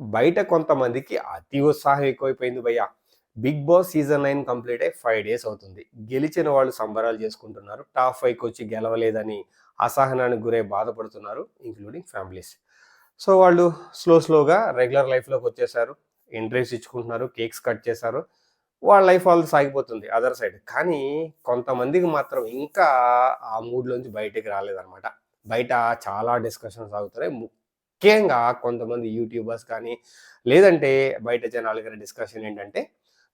బయట కొంతమందికి అతి ఉత్సాహం ఎక్కువైపోయింది భయ్య. 'బిగ్ బాస్' సీజన్ 9 కంప్లీట్ అయ్యి 5 డేస్ అవుతుంది. గెలిచిన వాళ్ళు సంబరాలు చేసుకుంటున్నారు. టాప్ 5 కొచ్చి గెలవలేదని అసహనానికి గురై బాధపడుతున్నారు. Including families. సో, వాళ్ళు స్లోగా రెగ్యులర్ లైఫ్‌లోకొచ్చేసారు. ఎంట్రీస్ ఇచ్చుకుంటున్నారు. కేక్స్ కట్ చేశారు. వాళ్ళ లైఫ్ వాళ్ళది సాగిపోతుంది అదర్ సైడ్. కానీ కొంతమందికి మాత్రం ఇంకా ఆ మూడ్‌లోంచి బయటికి రాలేదనమాట. బయట చాలా డిస్కషన్స్ సాగుతున్నాయి. ముఖ్యంగా కొంతమంది యూట్యూబర్స్ కానీ, లేదంటే బయట జనాల దగ్గర డిస్కషన్ ఏంటంటే,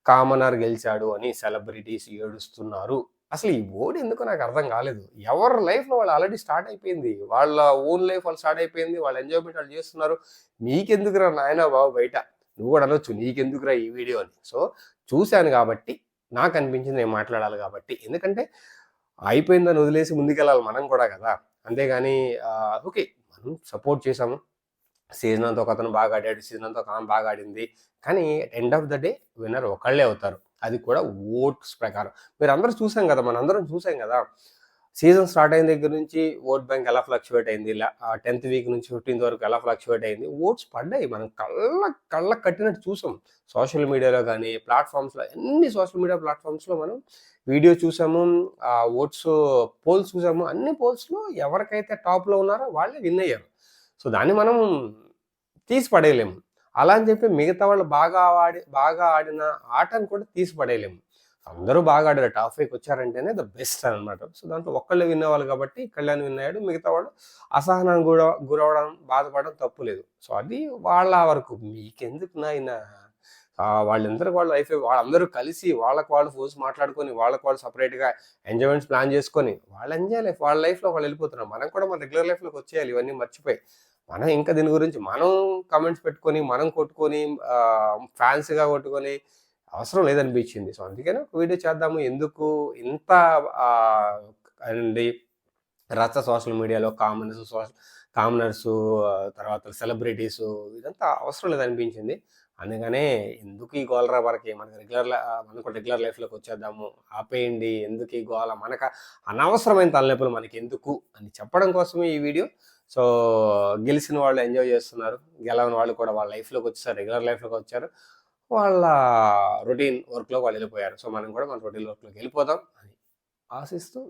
కామనర్ గెలిచాడు అని సెలబ్రిటీస్ ఏడుస్తున్నారు. అసలు ఈ ఓడెందుకో నాకు అర్థం కాలేదు. ఎవరి లైఫ్‌లో వాళ్ళు ఆల్రెడీ స్టార్ట్ అయిపోయింది. వాళ్ళ ఓన్ లైఫ్ వాళ్ళు స్టార్ట్ అయిపోయింది. వాళ్ళ ఎంజాయ్‌మెంట్ వాళ్ళు చేస్తున్నారు. మీకెందుకురా నాయనా బాబు బయట. నువ్వు కూడా అనొచ్చు నీకెందుకురా ఈ వీడియో అని. సో, చూసాను కాబట్టి నాకనిపించింది నేను మాట్లాడాలి కాబట్టి. ఎందుకంటే అయిపోయిందని వదిలేసి ముందుకెళ్ళాలి మనం కూడా కదా! అంతేగాని ఓకే. మనం సపోర్ట్ చేసాము. సీజన్ అంతా ఒకతను బాగా ఆడాడు. సీజన్ అంతా ఒక ఆమె బాగా ఆడింది. కానీ end of the day winner ఒకళ్ళే అవుతారు. అది కూడా ఓట్స్ ప్రకారం. మీరందరూ చూసాం గదా! మనందరం చూసాం గదా! సీజన్ స్టార్ట్ అయిన దగ్గర నుంచి ఓట్ బ్యాంక్ ఎలా ఫ్లక్చుయేట్ అయింది. 10థ్ వీక్ నుంచి 15థ్ వరకు ఎలా ఫ్లక్చుయేట్ అయింది. ఓట్స్ పడ్డాయి. మనం కళ్ళకి కట్టినట్టు చూసాం. సోషల్ మీడియాలో గానీ, ప్లాట్‌ఫార్మ్స్‌లో అన్ని సోషల్ మీడియా ప్లాట్‌ఫార్మ్స్‌లో మనం వీడియో చూసాము. ఓట్స్ పోల్స్ చూసాము. అన్ని పోల్స్‌లో ఎవరికైతే టాప్‌లో ఉన్నారో వాళ్ళే విన్ అయ్యారు. సో, దాన్ని మనం తీసి పడేయలేము. అలా అని చెప్పి మిగతా వాళ్ళు బాగా ఆడిన ఆటను కూడా తీసి పడేయలేము. అందరూ బాగా ఆడారు. టాప్ 5కి వచ్చారంటేనే ద బెస్ట్ అనమాట. సో, దాంట్లో ఒక్కళ్ళే విన్ అవ్వాలి కాబట్టి కళ్యాణ్ విన్ అయ్యాడు. మిగతా వాళ్ళు అసహనానికి గురవ్వడం, బాధపడడం తప్పు లేదు. సో, అది వాళ్ళ వరకు. మీకెందుకు నాయనా వాళ్ళందరూ వాళ్ళ లైఫ్ వాళ్ళందరూ కలిసి వాళ్ళకి వాళ్ళు ఫోర్స్ మాట్లాడుకొని, వాళ్ళకి వాళ్ళు సెపరేట్‌గా ఎంజాయ్‌మెంట్స్ ప్లాన్ చేసుకొని, వాళ్ళ ఎంజాయ్ లైఫ్ వాళ్ళ లైఫ్‌లో వాళ్ళు వెళ్ళిపోతున్నారు. మనం కూడా మన రెగ్యులర్ లైఫ్‌లోకి వచ్చేయాలి ఇవన్నీ మర్చిపోయి. మనం ఇంకా దీని గురించి మనం కామెంట్స్ పెట్టుకొని, మనం కొట్టుకొని ఫ్యాన్స్‌గా కొట్టుకొని అవసరం లేదనిపించింది. సో, అందుకనే ఒక వీడియో చేద్దాము. ఎందుకు ఇంత ఆహ్, అండి రచ్చ సోషల్ మీడియాలో కామనర్సు తర్వాత సెలబ్రిటీసు ఇదంతా అవసరం లేదనిపించింది. అందుకనే ఎందుకు ఈ గోలరా మనకి మనం కూడా రెగ్యులర్ లైఫ్‌లోకి వచ్చేద్దాము. ఆపేయండి. ఎందుకు ఈ గోల అనవసరమైన తలనొప్పులు మనకెందుకు అని చెప్పడం కోసమే ఈ వీడియో. సో, గెలిసిన వాళ్ళు ఎంజాయ్ చేస్తున్నారు. గెలవని వాళ్ళు కూడా వాళ్ళ లైఫ్‌లోకి వచ్చేసారు. రెగ్యులర్ లైఫ్‌లోకి వచ్చారు. వాళ్ళ రొటీన్ వర్క్‌లోకి వాళ్ళు వెళ్ళిపోయారు. సో, మనం కూడా మన రొటీన్ వర్క్‌లోకి వెళ్ళిపోదాం అని ఆశిస్తూ